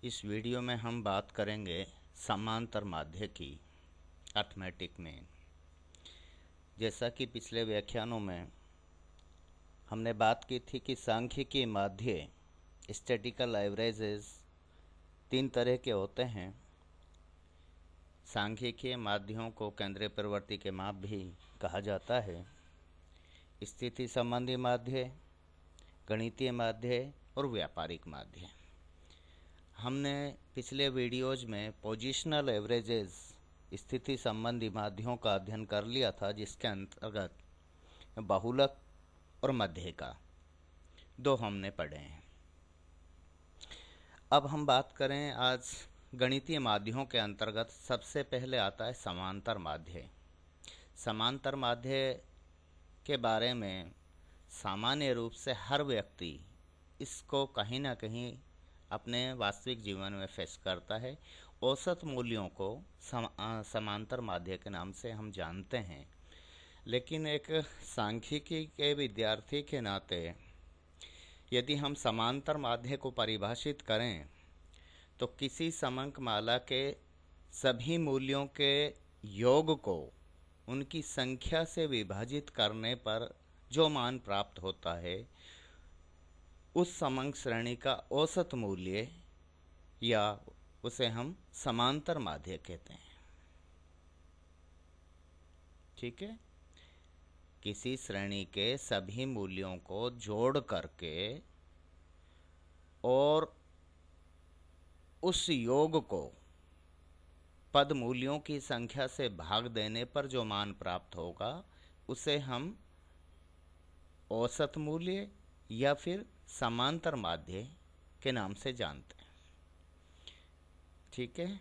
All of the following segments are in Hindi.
इस वीडियो में हम बात करेंगे समांतर माध्य की अर्थमेटिक में। जैसा कि पिछले व्याख्यानों में हमने बात की थी कि सांख्यिकीय माध्य स्टैटिकल एवरेजेस तीन तरह के होते हैं। सांख्यिकीय माध्यों को केंद्रीय प्रवृत्ति के माप भी कहा जाता है। स्थिति संबंधी माध्य, गणितीय माध्य और व्यापारिक माध्य। हमने पिछले वीडियोज में पोजिशनल एवरेजेस स्थिति संबंधी माध्यों का अध्ययन कर लिया था, जिसके अंतर्गत बहुलक और मध्य का दो हमने पढ़े हैं। अब हम बात करें आज गणितीय माध्यों के अंतर्गत सबसे पहले आता है समांतर माध्य। समांतर माध्य के बारे में सामान्य रूप से हर व्यक्ति इसको कहीं ना कहीं अपने वास्तविक जीवन में फेस करता है। औसत मूल्यों को समांतर माध्य के नाम से हम जानते हैं, लेकिन एक सांख्यिकी के विद्यार्थी के नाते यदि हम समांतर माध्य को परिभाषित करें तो किसी समंक माला के सभी मूल्यों के योग को उनकी संख्या से विभाजित करने पर जो मान प्राप्त होता है उस समंक श्रेणी का औसत मूल्य या उसे हम समांतर माध्य कहते हैं। ठीक है, किसी श्रेणी के सभी मूल्यों को जोड़ करके और उस योग को पद मूल्यों की संख्या से भाग देने पर जो मान प्राप्त होगा उसे हम औसत मूल्य या फिर समांतर माध्य के नाम से जानते हैं। ठीक है,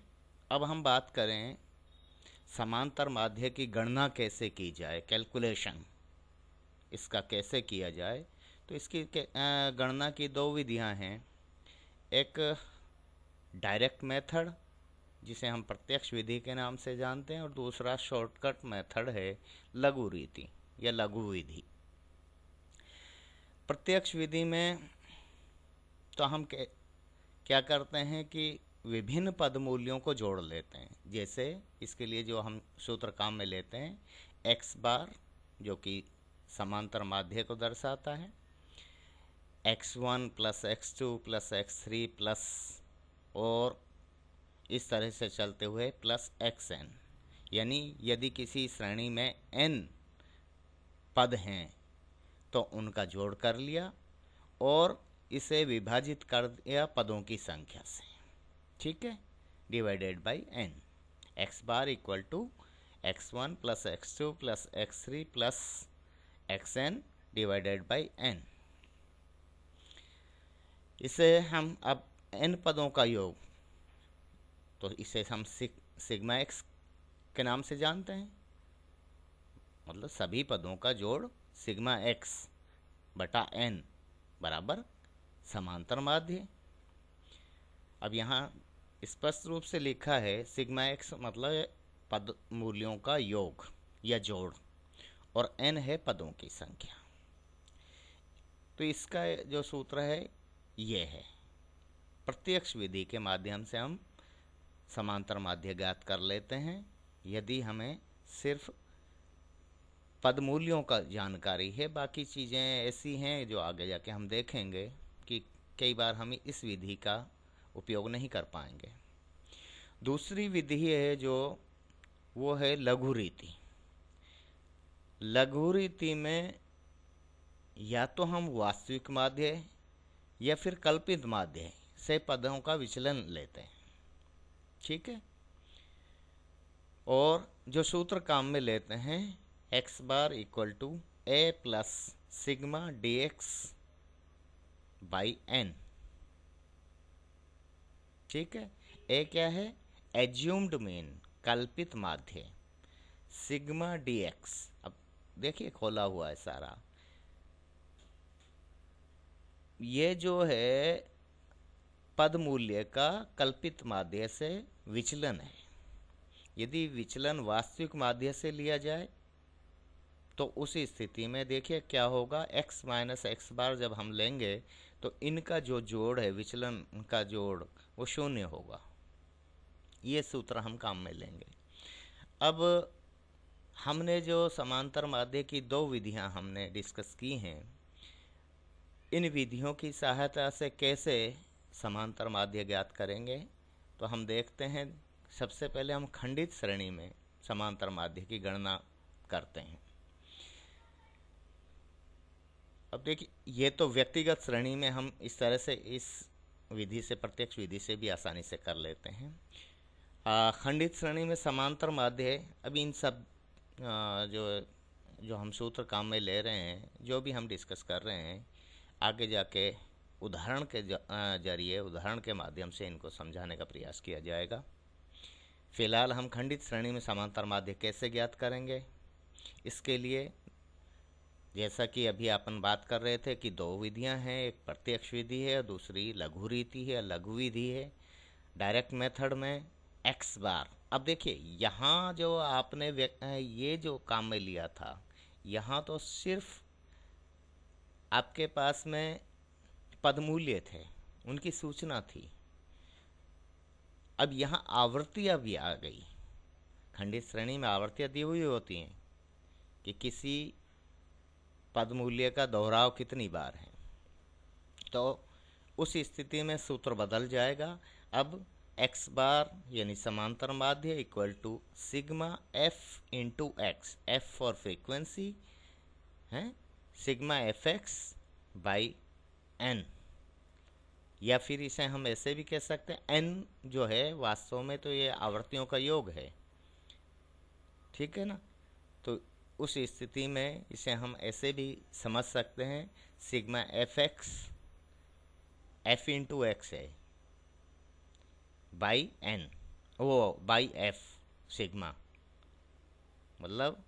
अब हम बात करें समांतर माध्य की गणना कैसे की जाए, कैलकुलेशन इसका कैसे किया जाए। तो इसकी गणना की दो विधियां हैं। एक डायरेक्ट मेथड जिसे हम प्रत्यक्ष विधि के नाम से जानते हैं, और दूसरा शॉर्टकट मेथड है लघु रीति या लघु विधि। प्रत्यक्ष विधि में तो हम क्या करते हैं कि विभिन्न पद मूल्यों को जोड़ लेते हैं। जैसे इसके लिए जो हम सूत्र काम में लेते हैं, x बार जो कि समांतर माध्य को दर्शाता है, x1 plus x2 plus x3 plus और इस तरह से चलते हुए प्लस xn, यानी यदि किसी श्रेणी में n पद हैं तो उनका जोड़ कर लिया और इसे विभाजित कर दिया पदों की संख्या से। ठीक है, divided by n। x bar equal to x1 plus x2 plus x3 plus xn divided by n। इसे हम अब n पदों का योग, तो इसे हम सिग्मा x के नाम से जानते हैं, मतलब सभी पदों का जोड़ सिग्मा x बटा n बराबर समांतर माध्य। अब यहाँ स्पष्ट रूप से लिखा है सिग्मा x मतलब पद मूल्यों का योग या जोड़ और n है पदों की संख्या। तो इसका जो सूत्र है ये है। प्रत्यक्ष विधि के माध्यम से हम समांतर माध्य ज्ञात कर लेते हैं। यदि हमें सिर्फ पद मूल्यों का जानकारी है, बाकी चीज़ें ऐसी हैं जो आगे जाके हम देखेंगे कि कई बार हम इस विधि का उपयोग नहीं कर पाएंगे। दूसरी विधि है जो वो है लघु रीति। लघु रीति में या तो हम वास्तविक माध्य या फिर कल्पित माध्य से पदों का विचलन लेते हैं। ठीक है, और जो सूत्र काम में लेते हैं x bar equal to a plus sigma dx by n। ठीक है, a क्या है? एज्यूम्ड मीन, कल्पित माध्य, सिग्मा dx। अब देखिए खोला हुआ है सारा। ये जो है पद मूल्य का कल्पित माध्य से विचलन है। यदि विचलन वास्तविक माध्य से लिया जाए तो उस स्थिति में देखिए क्या होगा, x माइनस एक्स बार जब हम लेंगे तो इनका जो जोड़ है, विचलन का जोड़, वो शून्य होगा। ये सूत्र हम काम में लेंगे। अब हमने जो समांतर माध्य की दो विधियां हमने डिस्कस की हैं, इन विधियों की सहायता से कैसे समांतर माध्य ज्ञात करेंगे, तो हम देखते हैं। सबसे पहले हम खंडित श्रेणी में समांतर माध्य की गणना करते हैं। अब देखिए, ये तो व्यक्तिगत श्रेणी में हम इस तरह से इस विधि से, प्रत्यक्ष विधि से भी आसानी से कर लेते हैं। खंडित श्रेणी में समांतर माध्य, अब इन सब जो हम सूत्र काम में ले रहे हैं, जो भी हम डिस्कस कर रहे हैं, आगे जाके उदाहरण के जरिए, उदाहरण के माध्यम से इनको समझाने का प्रयास किया जाएगा। फिलहाल हम खंडित श्रेणी में समांतर माध्य कैसे ज्ञात करेंगे, इसके लिए जैसा कि अभी अपन बात कर रहे थे कि दो विधियां हैं, एक प्रत्यक्ष विधि है और दूसरी लघु रीति है, लघु विधि है। डायरेक्ट मेथड में x बार। अब देखिए, यहाँ जो आपने ये जो काम में लिया था, यहाँ तो सिर्फ आपके पास में पदमूल्य थे, उनकी सूचना थी। अब यहाँ आवृत्तियाँ भी आ गई। खंडित श्रेणी में आवृत्तियाँ दी हुई होती हैं कि किसी पदमूल्य का दोहराव कितनी बार है, तो उस स्थिति में सूत्र बदल जाएगा। अब x बार यानी समांतर माध्य equal to sigma f into x, f for frequency है, sigma F X by n, या फिर इसे हम ऐसे भी कह सकते हैं, n जो है वास्तव में तो ये आवृत्तियों का योग है, ठीक है ना। तो उस स्थिति में इसे हम ऐसे भी समझ सकते हैं, sigma F x F into x है बाई n, वो बाई f, सिग्मा मतलब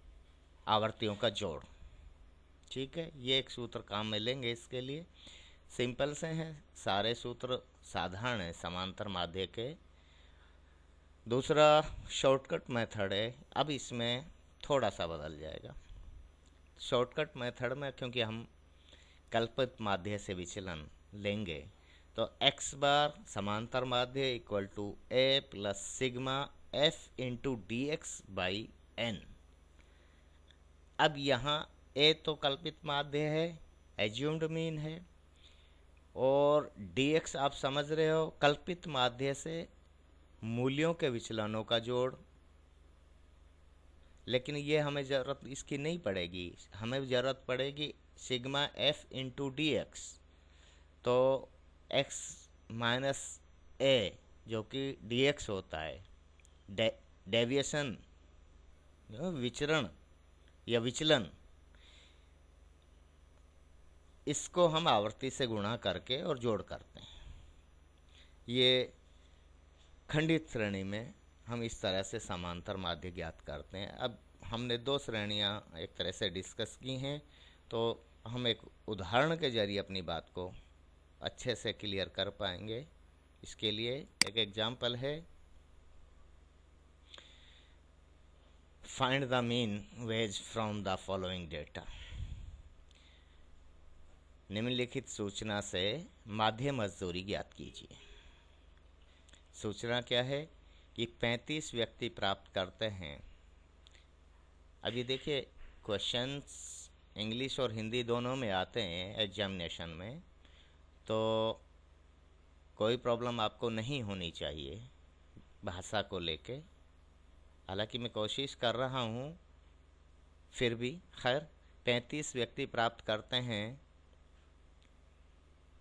आवर्तियों का जोड़, ठीक है। ये एक सूत्र काम में लेंगे। इसके लिए सिंपल से हैं, सारे सूत्र साधारण हैं समांतर माध्य के। दूसरा शॉर्टकट मेथड है। अब इसमें थोड़ा सा बदल जाएगा। शॉर्टकट मेथड में क्योंकि हम कल्पित माध्य से विचलन लेंगे, तो x बार समांतर माध्य equal to a plus sigma f into D x by n। अब यहाँ a तो कल्पित माध्य है, एज्यूम्ड मीन है, और dx आप समझ रहे हो कल्पित माध्य से मूल्यों के विचलनों का जोड़। लेकिन ये हमें ज़रूरत इसकी नहीं पड़ेगी, हमें ज़रूरत पड़ेगी sigma f into D x. तो x माइनस a जो कि dx होता है, डेविएशन, विचरण या विचलन, इसको हम आवर्ती से गुणा करके और जोड़ करते हैं। ये खंडित श्रेणी में हम इस तरह से समांतर माध्य ज्ञात करते हैं। अब हमने दो श्रेणियां एक तरह से डिस्कस की हैं, तो हम एक उदाहरण के जरिए अपनी बात को अच्छे से क्लियर कर पाएंगे। इसके लिए एक एग्जाम्पल है, find the mean veg from the following data. निम्नलिखित सूचना से माध्य मजदूरी ज्ञात कीजिए। सूचना क्या है कि 35 व्यक्ति प्राप्त करते हैं। अभी देखिए, क्वेश्चंस इंग्लिश और हिंदी दोनों में आते हैं एग्जामिनेशन में, तो कोई प्रॉब्लम आपको नहीं होनी चाहिए भाषा को लेके। हालांकि मैं कोशिश कर रहा हूँ, फिर भी खैर 35 व्यक्ति प्राप्त करते हैं।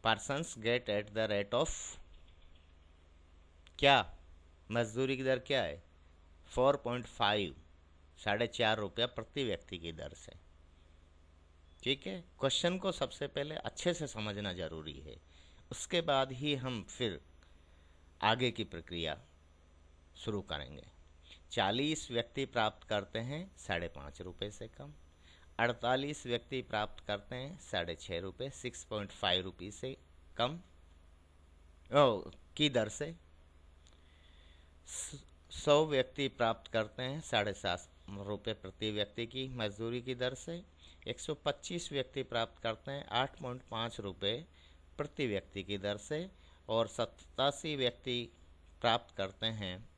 Persons get at the rate of, क्या मजदूरी की दर क्या है, 4.5, ₹4.5 प्रति व्यक्ति की दर से, ठीक है। क्वेश्चन को सबसे पहले अच्छे से समझना जरूरी है, उसके बाद ही हम फिर आगे की प्रक्रिया शुरू करेंगे। 40 व्यक्ति प्राप्त करते हैं ₹5.5 से कम, 48 व्यक्ति प्राप्त करते हैं ₹6.5, 6.5 रुपये से कम की दर से, 100 व्यक्ति प्राप्त करते हैं ₹7.5 प्रति व्यक्ति की मजदूरी की दर से, 125 व्यक्ति प्राप्त करते हैं ₹8.5 प्रति व्यक्ति की दर से, और 87 व्यक्ति प्राप्त करते हैं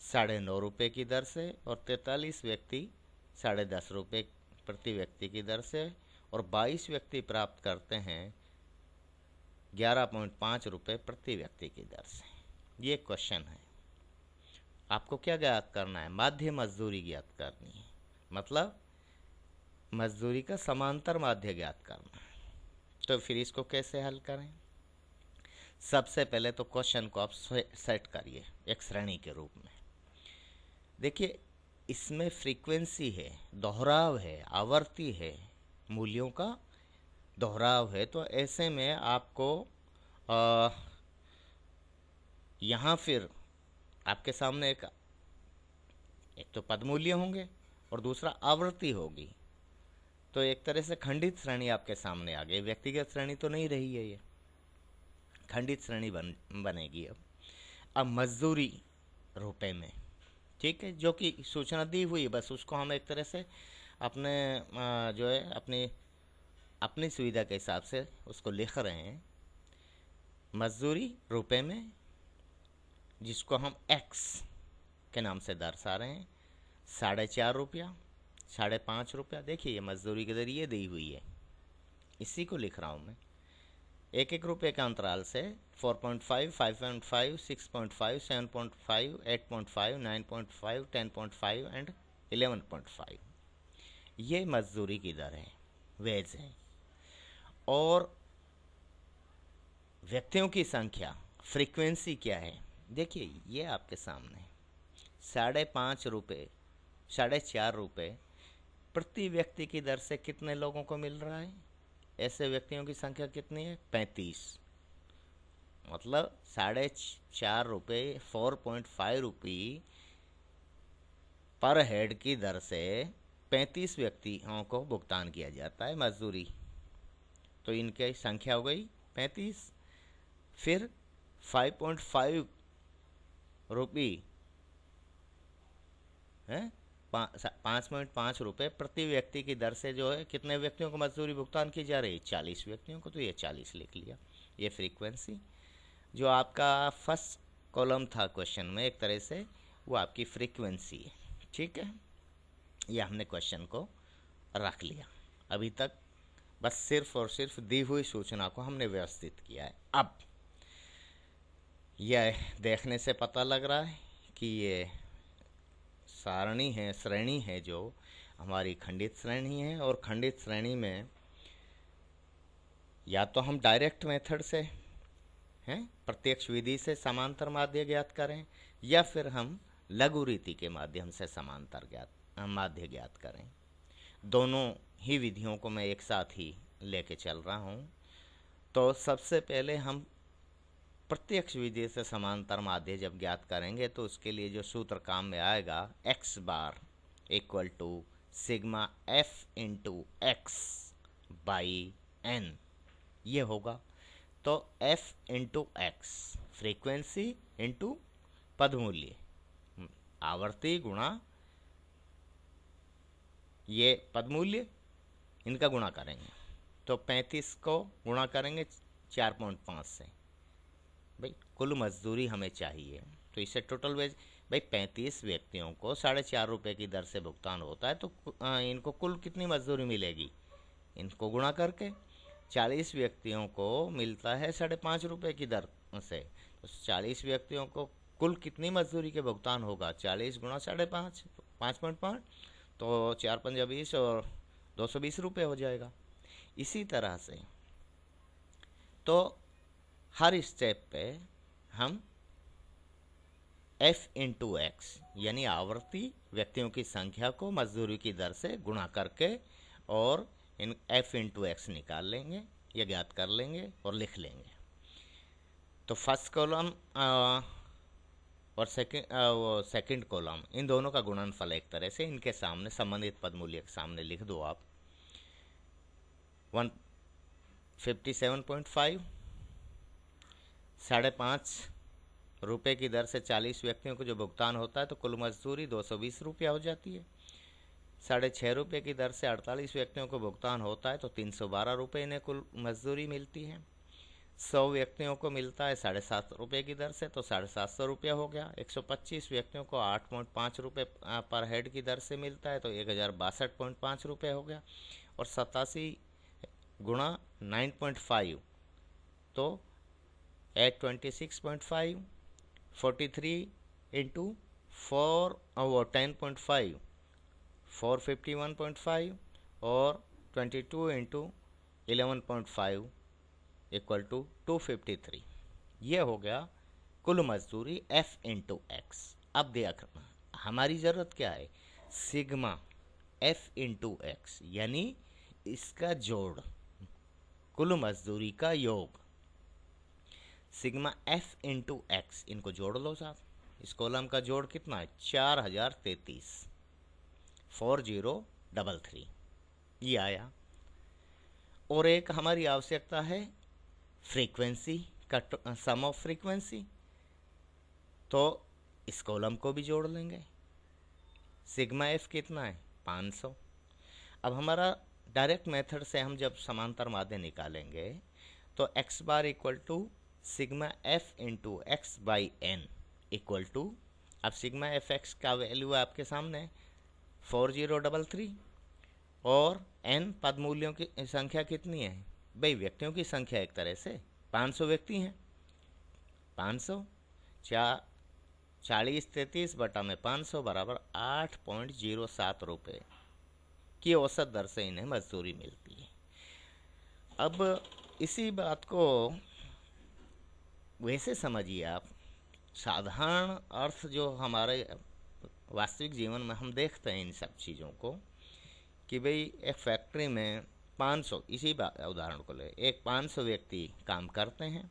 9.5 रुपये की दर से, और 43 व्यक्ति 10.5 रुपये प्रति व्यक्ति की दर से, और 22 व्यक्ति प्राप्त करते हैं 11.5 रुपये प्रति व्यक्ति की दर से। ये क्वेश्चन है। आपको क्या ज्ञात करना है? माध्य मजदूरी ज्ञात करनी है, मतलब मजदूरी का समांतर माध्य ज्ञात करना है। तो फिर इसको कैसे हल करें? सबसे पहले तो क्वेश्चन को आप सेट करिए एक श्रेणी के रूप में। देखिए, इसमें फ्रीक्वेंसी है, दोहराव है, आवर्ती है, मूल्यों का दोहराव है। तो ऐसे में आपको यहाँ फिर आपके सामने एक तो पद मूल्य होंगे और दूसरा आवृत्ति होगी। तो एक तरह से खंडित श्रेणी आपके सामने आ गई। व्यक्तिगत श्रेणी तो नहीं रही है, ये खंडित श्रेणी बनेगी। अब मजदूरी रुपए में, ठीक है, जो कि सूचना दी हुई, बस उसको हम एक तरह से अपने जो है अपनी सुविधा के हिसाब से उसको लिख रहे हैं। मजदूरी रुपए में, जिसको हम एक्स के नाम से दर्शा रहे हैं, 4.5 रुपया, 5.5 रुपया। देखिए, ये मजदूरी की दर ये दी हुई है, इसी को लिख रहा हूँ मैं। 1-1 रुपये के अंतराल से 4.5, 5.5, 6.5, 7.5, 8.5, 9.5, 10.5 एंड 11.5 ये मजदूरी की दर है, वेज है। और व्यक्तियों की संख्या, फ्रीक्वेंसी क्या है? देखिए, ये आपके सामने 5.5 रुपये, 4.5 रुपये प्रति व्यक्ति की दर से कितने लोगों को मिल रहा है? ऐसे व्यक्तियों की संख्या कितनी है? 35। मतलब 4.5 रुपये, 4.5 रुपये पर हेड की दर से 35 व्यक्तियों को भुगतान किया जाता है मजदूरी। तो इनकी संख्या हो गई 35। फिर 5.5 रुपये है, 5.5 रुपये प्रति व्यक्ति की दर से जो है कितने व्यक्तियों को मजदूरी भुगतान की जा रही है? 40 व्यक्तियों को। तो ये 40 लिख लिया। ये फ्रीक्वेंसी जो आपका फर्स्ट कॉलम था क्वेश्चन में, एक तरह से वो आपकी फ्रीक्वेंसी है, ठीक है। ये हमने क्वेश्चन को रख लिया। अभी तक बस सिर्फ और सिर्फ दी हुई सूचना को हमने व्यवस्थित किया है। अब यह देखने से पता लग रहा है कि ये सारणी है, श्रेणी है, जो हमारी खंडित श्रेणी है। और खंडित श्रेणी में या तो हम डायरेक्ट मेथड से हैं, प्रत्यक्ष विधि से समांतर माध्य ज्ञात करें, या फिर हम लघु रीति के माध्यम से समांतर माध्य ज्ञात करें। दोनों ही विधियों को मैं एक साथ ही लेके चल रहा हूँ। तो सबसे पहले हम प्रत्यक्ष विधि से समांतर माध्य जब ज्ञात करेंगे तो उसके लिए जो सूत्र काम में आएगा, x bar equal to sigma f into x by n, ये होगा। तो f into x frequency into पद मूल्य, आवर्ती गुणा ये पद मूल्य, इनका गुणा करेंगे। तो 35 को गुणा करेंगे 4.5 से। भाई कुल मजदूरी हमें चाहिए, तो इसे टोटल वेज, भाई 35 व्यक्तियों को 4.5 रुपये की दर से भुगतान होता है, तो इनको कुल कितनी मजदूरी मिलेगी? इनको गुणा करके 40 व्यक्तियों को मिलता है 5.5 रुपये की दर से। तो 40 व्यक्तियों को कुल कितनी मजदूरी के भुगतान होगा? 40 गुणा 5.5, 5.5, तो 4×5 20 और 220 रुपये हो जाएगा। इसी तरह से तो हर स्टेप पे हम f इंटू एक्स यानी आवर्ती व्यक्तियों की संख्या को मजदूरी की दर से गुणा करके और इन f इंटू एक्स निकाल लेंगे या ज्ञात कर लेंगे और लिख लेंगे। तो फर्स्ट कॉलम और सेकंड कॉलम, इन दोनों का गुणनफल एक तरह से इनके सामने संबंधित पद मूल्य के सामने लिख दो आप। 157.5 5.5 रुपये की दर से 40 व्यक्तियों को जो भुगतान होता है, तो कुल मजदूरी 220 रुपया हो जाती है। 6.5 रुपये की दर से 48 व्यक्तियों को भुगतान होता है तो 312 रुपये इन्हें कुल मजदूरी मिलती है। 100 व्यक्तियों को मिलता है 7.5 रुपये की दर से तो 750 रुपया हो गया। 125 व्यक्तियों को 8.5 रुपये पर हेड की दर से मिलता है तो 1062.5 रुपये हो गया। और 87 गुणा 9.5 तो 826.5, 43 इंटू 4 और 10.5 451.5 और 22 इंटू 11.5 इक्वल टू 253। ये हो गया कुल मजदूरी F इंटू एक्स। अब देखना हमारी ज़रूरत क्या है, सिग्मा F इंटू एक्स यानी इसका जोड़, कुल मजदूरी का योग। सिग्मा F इंटू एक्स, इनको जोड़ लो साहब। इस कॉलम का जोड़ कितना है, 4033, 4033 ये आया। और एक हमारी आवश्यकता है फ्रीक्वेंसी का, सम ऑफ फ्रीक्वेंसी, तो इस कॉलम को भी जोड़ लेंगे। सिग्मा एफ कितना है, 500। अब हमारा डायरेक्ट मेथड से हम जब समांतर माध्य निकालेंगे तो x bar equal to sigma F into x by N equal to, अब सिग्मा एफ एक्स का वैल्यू आपके सामने 4033 और एन पद मूल्यों की संख्या कितनी है भाई, व्यक्तियों की संख्या एक तरह से 500 व्यक्ति हैं। 500 40 33 बटा में 500 बराबर 8.07 रुपये की औसत दर से इन्हें मजदूरी मिलती है। अब इसी बात को वैसे समझिए आप, साधारण अर्थ जो हमारे वास्तविक जीवन में हम देखते हैं इन सब चीज़ों को, कि भाई एक फैक्ट्री में 500, इसी उदाहरण को ले, एक 500 व्यक्ति काम करते हैं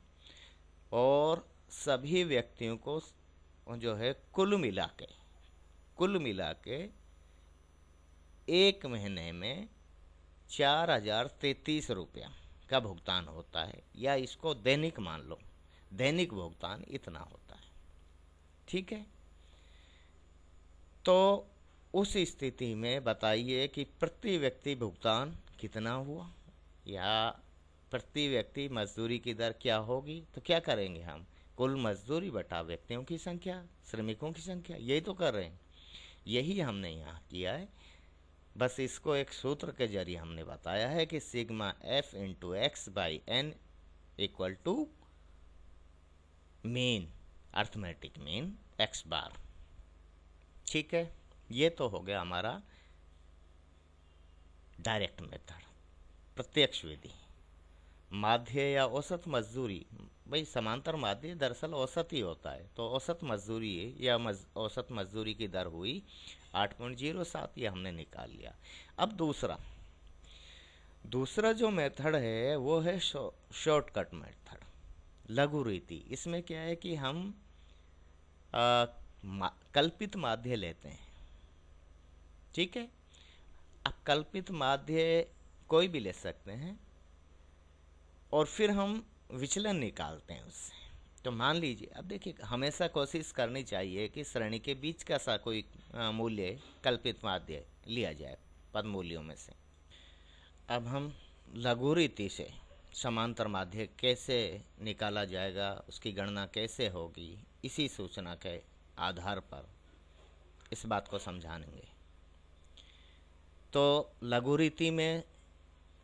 और सभी व्यक्तियों को जो है कुल मिला के एक महीने में 4033 रुपया का भुगतान होता है, या इसको दैनिक मान लो, दैनिक भुगतान इतना होता है। ठीक है, तो उस स्थिति में बताइए कि प्रति व्यक्ति भुगतान कितना हुआ, या प्रति व्यक्ति मजदूरी की दर क्या होगी। तो क्या करेंगे हम, कुल मजदूरी बटा व्यक्तियों की संख्या, श्रमिकों की संख्या, यही तो कर रहे हैं, यही हमने यहाँ किया है। बस इसको एक सूत्र के जरिए हमने बताया है कि sigma F into x by N equal to mean, arithmetic mean X bar. ठीक है, ये तो हो गया हमारा डायरेक्ट मेथड, प्रत्यक्ष विधि। माध्य या औसत मजदूरी, भाई समांतर माध्य दरअसल औसत ही होता है, तो औसत मजदूरी या औसत मजदूरी की दर हुई 8.07, ये हमने निकाल लिया। अब दूसरा जो मेथड है वो है शॉर्टकट मेथड, लघु रीति। इसमें क्या है कि हम कल्पित माध्य लेते हैं। ठीक है, अब कल्पित माध्य कोई भी ले सकते हैं और फिर हम विचलन निकालते हैं उससे। तो मान लीजिए, अब देखिए, हमेशा कोशिश करनी चाहिए कि श्रेणी के बीच का सा कोई मूल्य कल्पित माध्य लिया जाए पद मूल्यों में से। अब हम लघु रीति से समांतर माध्य कैसे निकाला जाएगा, उसकी गणना कैसे होगी, इसी सूचना के आधार पर इस बात को समझाएंगे। तो लघु रीति में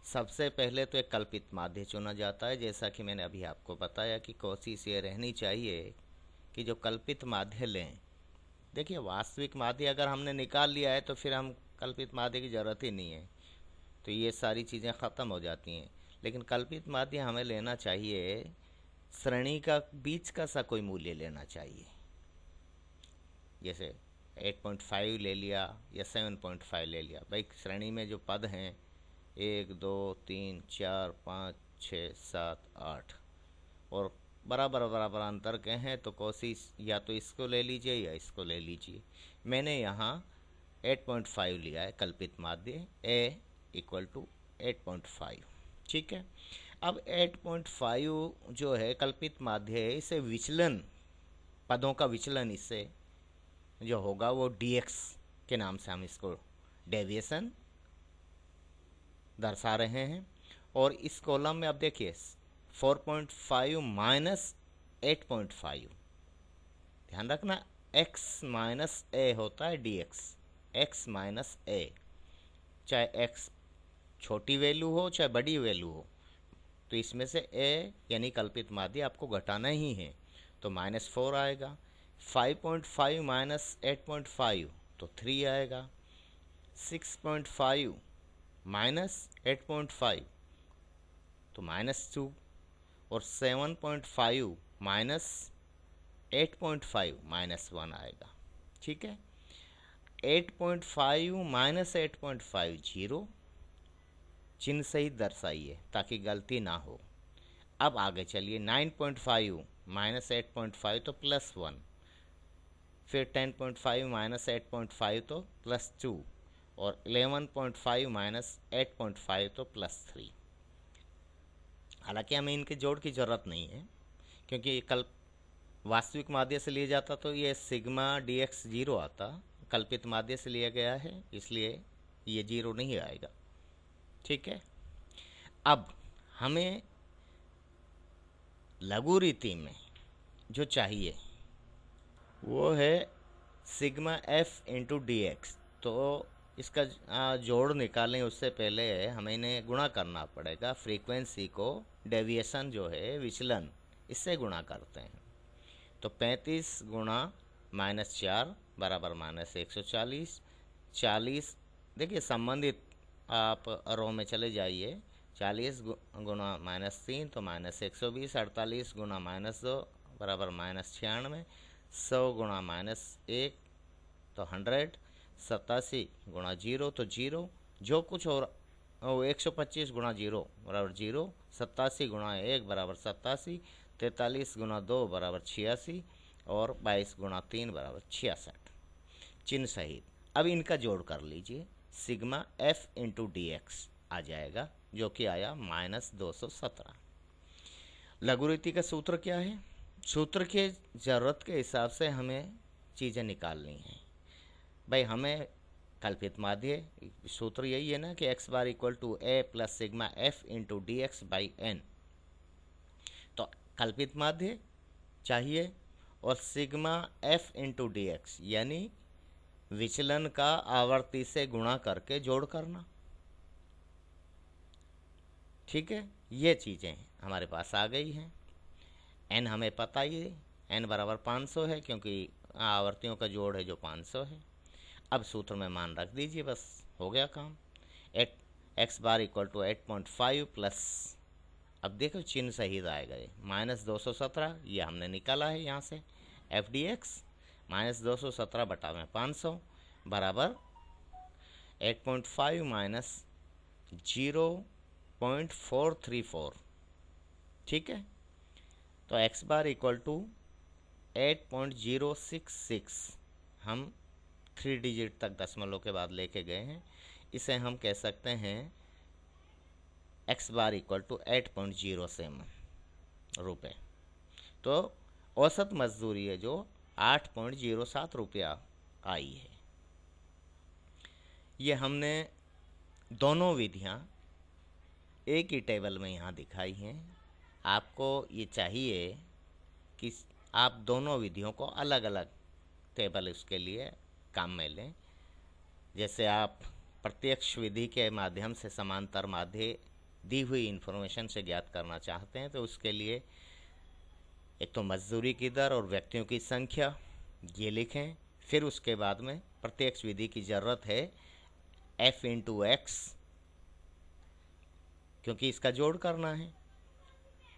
सबसे पहले तो एक कल्पित माध्य चुना जाता है। जैसा कि मैंने अभी आपको बताया कि कोशिश ये रहनी चाहिए कि जो कल्पित माध्य लें, देखिए वास्तविक माध्य अगर हमने निकाल लिया है तो फिर हम कल्पित माध्य की ज़रूरत ही नहीं है, तो ये सारी चीज़ें ख़त्म हो जाती हैं। लेकिन कल्पित माध्य हमें लेना चाहिए, श्रेणी का बीच का सा कोई मूल्य लेना चाहिए, जैसे 8.5 ले लिया या 7.5 ले लिया। भाई श्रेणी में जो पद हैं 1 2 3 4 5 6 7 8 और बराबर अंतर के हैं, तो कोशिश या तो इसको ले लीजिए या इसको ले लीजिए। मैंने यहाँ 8.5 लिया है कल्पित माध्य, ए इक्वल टू 8.5। ठीक है, अब 8.5 जो है कल्पित माध्य है, इसे विचलन, पदों का विचलन इससे जो होगा वो dx के नाम से हम इसको डेविएशन दर्शा रहे हैं। और इस कॉलम में अब देखिए 4.5 माइनस 8.5, ध्यान रखना x माइनस ए होता है dx, x माइनस ए, चाहे x छोटी वैल्यू हो चाहे बड़ी वैल्यू हो, तो इसमें से a यानी कल्पित माध्य आपको घटाना ही है, तो -4 आएगा। 5.5 माइनस 8.5 तो 3 आएगा। 6.5 माइनस 8.5 तो -2, और 7.5 माइनस 8.5 -1 आएगा। ठीक है, 8.5 माइनस 8.5 0, चिन्ह सहित दर्शाइए ताकि गलती ना हो। अब आगे चलिए, 9.5 माइनस 8.5 तो +1, फिर 10.5 माइनस 8.5 तो +2, और 11.5 माइनस 8.5 तो +3। हालांकि हमें इनके जोड़ की ज़रूरत नहीं है, क्योंकि ये कल वास्तविक माध्य से लिया जाता तो ये सिग्मा dx 0 आता, कल्पित माध्य से लिया गया है इसलिए ये 0 नहीं आएगा। ठीक है, अब हमें लघु रीति में जो चाहिए वो है सिग्मा f इंटू dx। तो इसका जोड़ निकालें उससे पहले हमें इन्हें गुणा करना पड़ेगा। फ्रीक्वेंसी को डेविएशन जो है विचलन, इससे गुणा करते हैं। तो 35 गुणा -4 बराबर -140। 40, देखिए संबंधित आप रो में चले जाइए। 40 गुणा -3 तो -120। 48 गुणा -2 बराबर -96। 100 गुणा -1 तो 100। 87 गुणा 0 तो 0, जो कुछ और 125 गुणा 0 बराबर 0। 87 गुणा 1 बराबर 87। 43 गुणा 2 बराबर 86, और 22 गुणा 3 बराबर 66, चिन्ह सहित। अब इनका जोड़ कर लीजिए, सिग्मा f इंटू dx आ जाएगा, जो कि आया -217। लघुरीति का सूत्र क्या है? सूत्र के ज़रूरत के हिसाब से हमें चीज़ें निकालनी हैं। भाई हमें कल्पित माध्य, सूत्र यही है ना कि x bar equal to a plus sigma f into dx by n। तो कल्पित माध्य चाहिए और सिग्मा f इंटू dx यानी विचलन का आवर्ती से गुणा करके जोड़ करना। ठीक है, ये चीज़ें हमारे पास आ गई हैं। n हमें पता ही है, n बराबर 500 है, क्योंकि आवर्तियों का जोड़ है जो 500 है। अब सूत्र में मान रख दीजिए, बस हो गया काम। x bar equal to 8.5 plus, अब देखो चिन्ह सही आएगा, ये -217 ये हमने निकाला है यहाँ से। एफ डी एक्स -217 बटा में 500 बराबर 8.5 माइनस 0.434। ठीक है, तो x बार इक्वल टू 8.066, हम 3 डिजिट तक दशमलव के बाद लेके गए हैं। इसे हम कह सकते हैं x बार इक्वल टू 8.07 रुपये। तो औसत मजदूरी है जो 8.07 रुपया आई है। ये हमने दोनों विधियां एक ही टेबल में यहाँ दिखाई हैं। आपको ये चाहिए कि आप दोनों विधियों को अलग अलग टेबल उसके लिए काम में लें। जैसे आप प्रत्यक्ष विधि के माध्यम से समांतर माध्य दी हुई इन्फॉर्मेशन से ज्ञात करना चाहते हैं, तो उसके लिए एक तो मजदूरी की दर और व्यक्तियों की संख्या ये लिखें। फिर उसके बाद में प्रत्यक्ष विधि की ज़रूरत है f इंटू एक्स, क्योंकि इसका जोड़ करना है,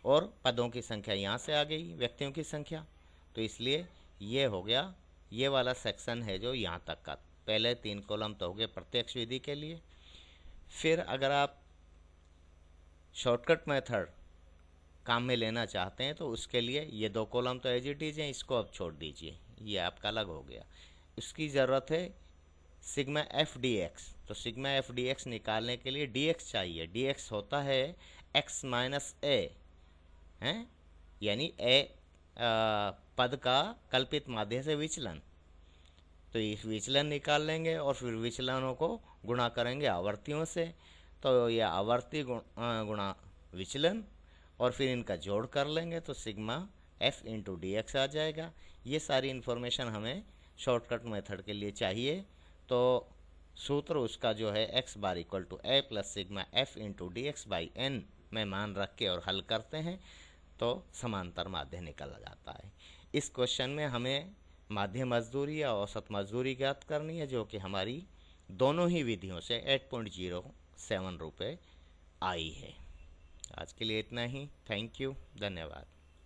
और पदों की संख्या यहाँ से आ गई, व्यक्तियों की संख्या, तो इसलिए ये हो गया। ये वाला सेक्शन है जो यहाँ तक का, पहले 3 कॉलम तो हो गए प्रत्यक्ष विधि के लिए। फिर अगर आप शॉर्टकट मेथड काम में लेना चाहते हैं तो उसके लिए ये 2 कॉलम तो एज इट इज हैं, इसको अब छोड़ दीजिए, ये आपका अलग हो गया। उसकी ज़रूरत है सिग्मा एफ डी एक्स। तो सिग्मा एफ डी एक्स निकालने के लिए डी एक्स चाहिए। डी एक्स होता है एक्स माइनस ए, हैं, यानी ए पद का कल्पित माध्य से विचलन। तो इस विचलन निकाल लेंगे और फिर विचलनों को गुणा करेंगे आवर्तियों से, तो यह आवर्ती गुणा विचलन, और फिर इनका जोड़ कर लेंगे तो sigma F into D X आ जाएगा। ये सारी इन्फॉर्मेशन हमें शॉर्टकट मेथड के लिए चाहिए। तो सूत्र उसका जो है x bar equal to a plus sigma F into D x by n में मान रख के और हल करते हैं तो समांतर माध्य निकल जाता है। इस क्वेश्चन में हमें माध्य मजदूरी या औसत मजदूरी ज्ञात करनी है, जो कि हमारी दोनों ही विधियों से 8.07 रुपये आई है। आज के लिए इतना ही। थैंक यू, धन्यवाद।